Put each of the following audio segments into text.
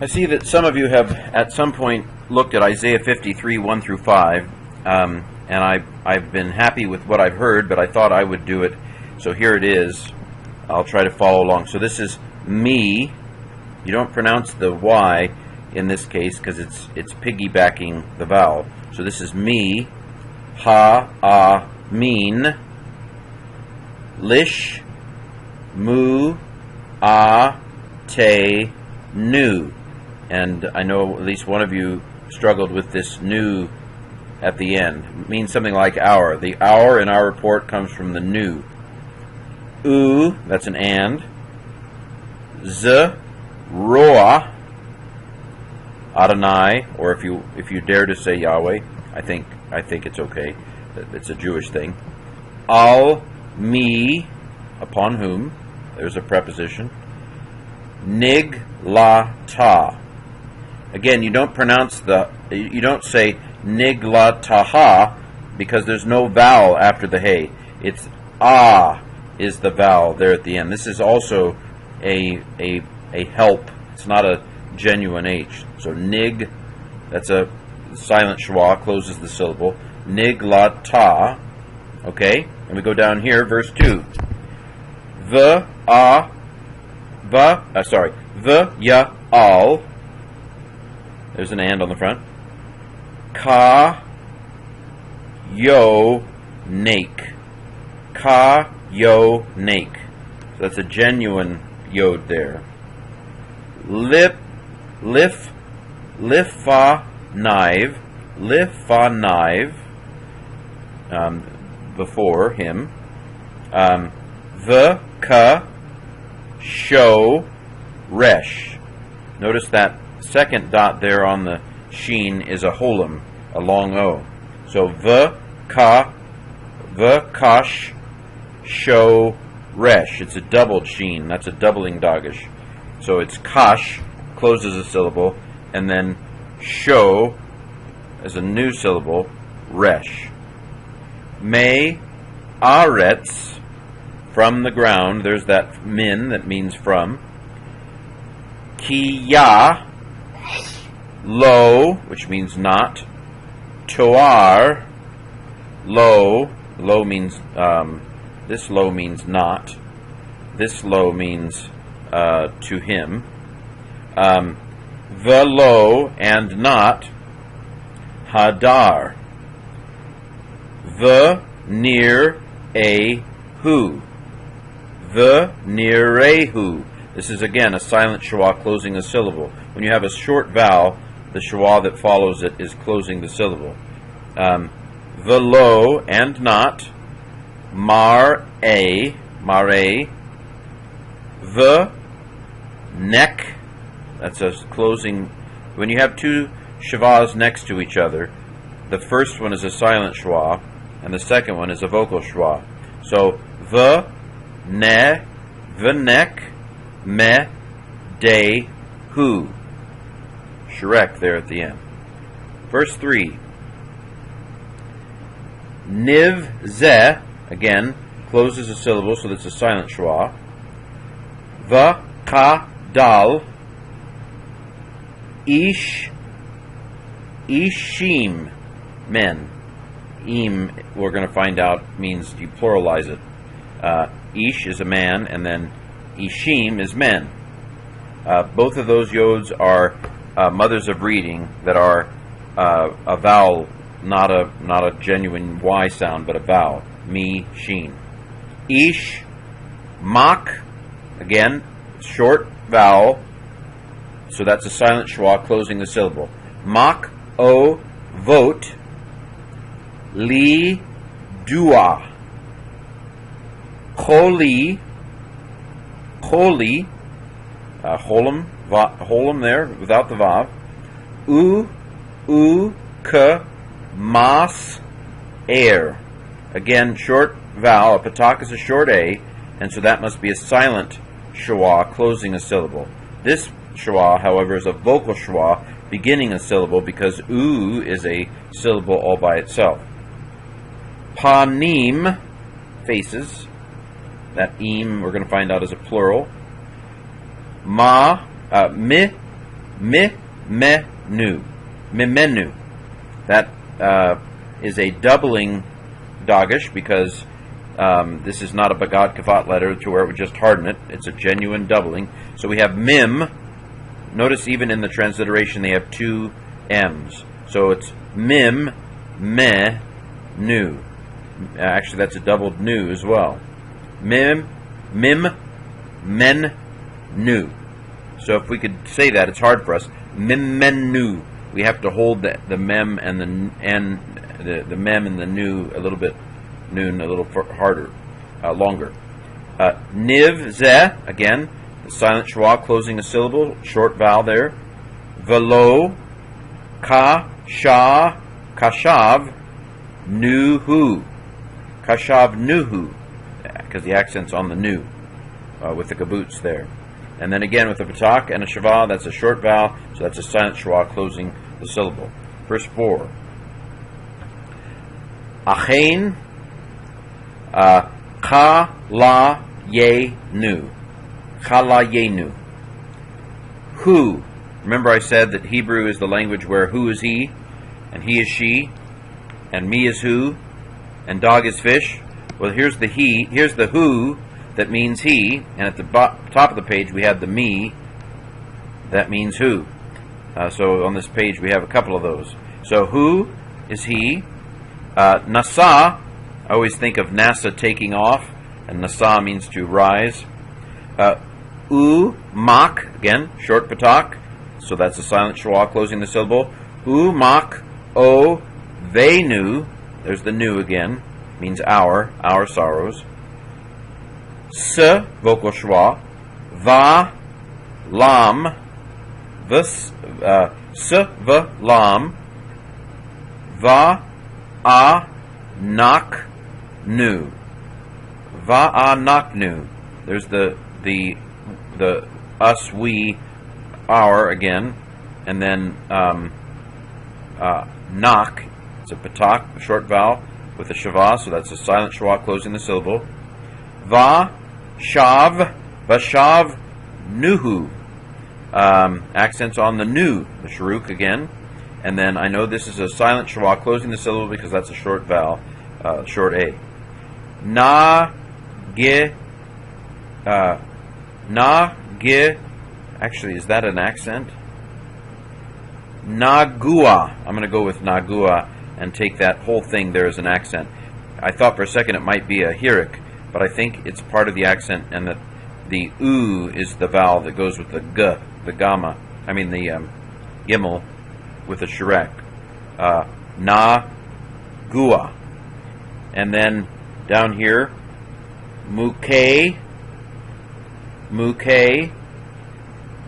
I see that some of you have at some point looked at Isaiah 53, 1 through 5, and I've been happy with what I've heard, but I thought I would do it, so here it is. I'll try to follow along. So this is me. You don't pronounce the Y in this case because it's piggybacking the vowel. So this is me, ha, ah, mean, lish, mu, ah, te, nu. And I know at least one of you struggled with this nu at the end. It means something like hour. The hour in our report comes from the nu. U, that's an and. Z, roa, Adonai, or if you dare to say Yahweh, I think it's okay. It's a Jewish thing. Al, me, upon whom. There's a preposition. Nig, la, ta. Again, you don't say niglataha because there's no vowel after the hey. It's ah is the vowel there at the end. This is also a help. It's not a genuine H. So nig, that's a silent schwa, closes the syllable. Niglata. Okay? And we go down here, verse 2. The ya al. There's an and on the front. Ka yo nake. Ka yo nake. So that's a genuine yod there. Lifa knive. Before him. The ka show resh. Notice that second dot there on the sheen is a holum, a long O. So kash show resh. It's a doubled sheen. That's a doubling dagish. So it's kash, closes a syllable, and then show as a new syllable, resh. Me aretz, from the ground. There's that min that means from. Kiya, lo, which means not. Toar, lo. Lo means, this lo means not. This lo means to him. The lo and not. Hadar. The near a hu. The near a hu. This is again a silent schwa closing a syllable. When you have a short vowel, the schwa that follows it is closing the syllable. The lo and not. Mare. The neck. That's a closing. When you have two shavas next to each other, the first one is a silent schwa, and the second one is a vocal schwa. So the neck, me, de, hu. Shrek there at the end. Verse 3. Niv, ze, again, closes a syllable, so that's a silent schwa. Va, ka, dal. Ishim, men. Im, we're going to find out, means you pluralize it. Ish is a man, and then Ishim is men. Both of those yods are mothers of reading that are a vowel, not a genuine Y sound, but a vowel. Me, sheen. Ish, mak, again, short vowel, so that's a silent schwa closing the syllable. Mak, o, vote. Li, dua. Holy, holum there, without the vav. K, mas, air. Again, short vowel. A patak is a short A, and so that must be a silent schwa closing a syllable. This schwa, however, is a vocal schwa beginning a syllable because u is a syllable all by itself. Panim, faces. That im we're going to find out is a plural. Mi, mimenu. Mimenu. That is a doubling dagesh because this is not a Bagad Kavat letter to where it would just harden it. It's a genuine doubling. So we have mim. Notice even in the transliteration they have two M's. So it's mim, me, nu. Actually, that's a doubled nu as well. Mim, men, nu. So if we could say that, it's hard for us. Mim, men, nu. We have to hold the mem and the mem and the nu a little bit, noon a little harder, longer. Niv, ze, again, the silent schwa closing a syllable, short vowel there. Velo, ka, sha, kashav, nuhu. Kashav, nuhu. Because the accent's on the nu, with the kaboots there. And then again with a patak and a shava, that's a short vowel, so that's a silent schwa closing the syllable. Verse 4. Achein, ka, la, ye, nu. Ka, la, ye, nu. Who. Remember I said that Hebrew is the language where who is he, and he is she, and me is who, and dog is fish. Well, here's the he, here's the who that means he, and at the top of the page we have the me that means who. So on this page we have a couple of those. So who is he? Nasa, I always think of NASA taking off, and Nasa means to rise. Mak, again, short patak, so that's a silent schwa closing the syllable. Mak, o, venu, there's the nu again, means our sorrows. S, vocal schwa. Va, lam, s, v, lam. Va, a, nak, nu. Va, a, nak, nu. There's the us, we, our again, and then nak. It's a patak, a short vowel with a shava, so that's a silent schwa closing the syllable. Va, shav, vashav, nuhu. Accents on the nu, the sharuk again. And then I know this is a silent schwa closing the syllable because that's a short vowel, short a. Na, ge, actually, is that an accent? Nagua. I'm going to go with nagua and take that whole thing there as an accent. I thought for a second it might be a hirik, but I think it's part of the accent, and that the u is the vowel that goes with the g, the gamma. I mean the gimel with the shirek. Na gua, and then down here, muke,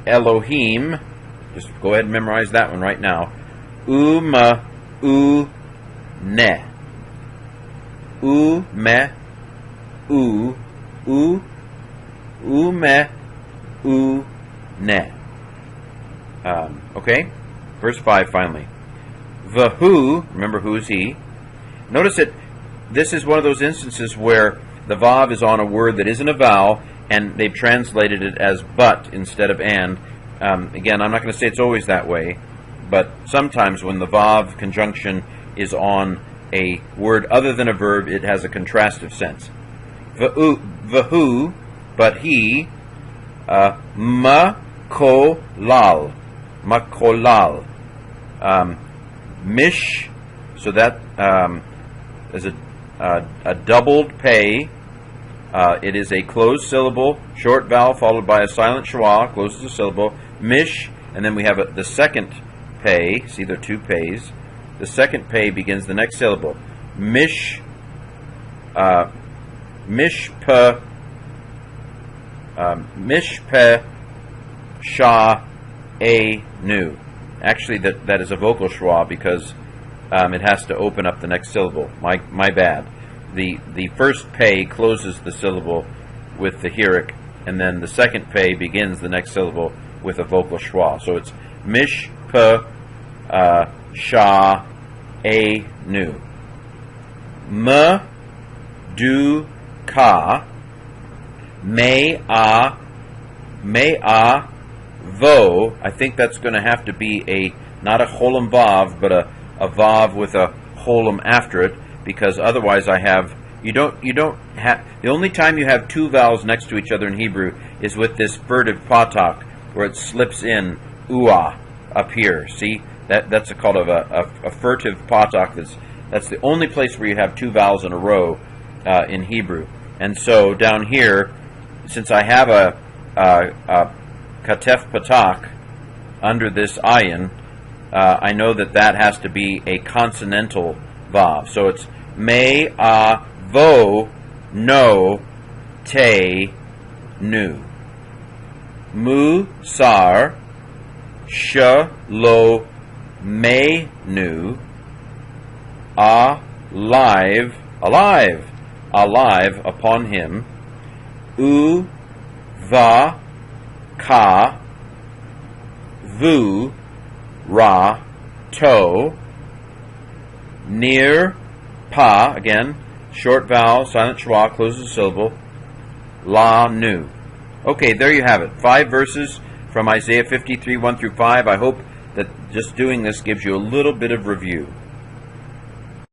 Elohim. Just go ahead and memorize that one right now. Uma, ne. Me, ne. Okay? Verse 5 finally. Vahu, remember who is he. Notice that this is one of those instances where the vav is on a word that isn't a vowel, and they've translated it as but instead of and. Again, I'm not going to say it's always that way, but sometimes when the vav conjunction is on a word other than a verb, it has a contrastive sense. Vahu, but he, makolal, mish, so that is a doubled pay. It is a closed syllable, short vowel followed by a silent schwa, closes the syllable. Mish, and then we have the second pay. See, there are two pays. The second pay begins the next syllable. Mish, mishpe, sha, a, nu. Actually, that is a vocal schwa because it has to open up the next syllable. My bad. The first pay closes the syllable with the hirik, and then the second pay begins the next syllable with a vocal schwa. So it's mish, sha, a, nu. M, du, ka, me, a, vo, I think that's going to have to be not a cholam vav, but a vav with a cholam after it, because otherwise you don't have, the only time you have two vowels next to each other in Hebrew is with this furtive patak, where it slips in ua up here. See, that's called a furtive patak. That's the only place where you have two vowels in a row in Hebrew. And so down here, since I have a katef patak under this ayin, I know that has to be a consonantal vav. So it's me, a, vo, no, te, nu. Mu, sar, sh, lo, me, nu. Alive, alive upon him. U, va, ka, vu, ra, to. Near, pa, again, short vowel, silent schwa, closes the syllable. La, nu. Okay, there you have it. 5 verses from Isaiah 53, 1 through 5. I hope that just doing this gives you a little bit of review.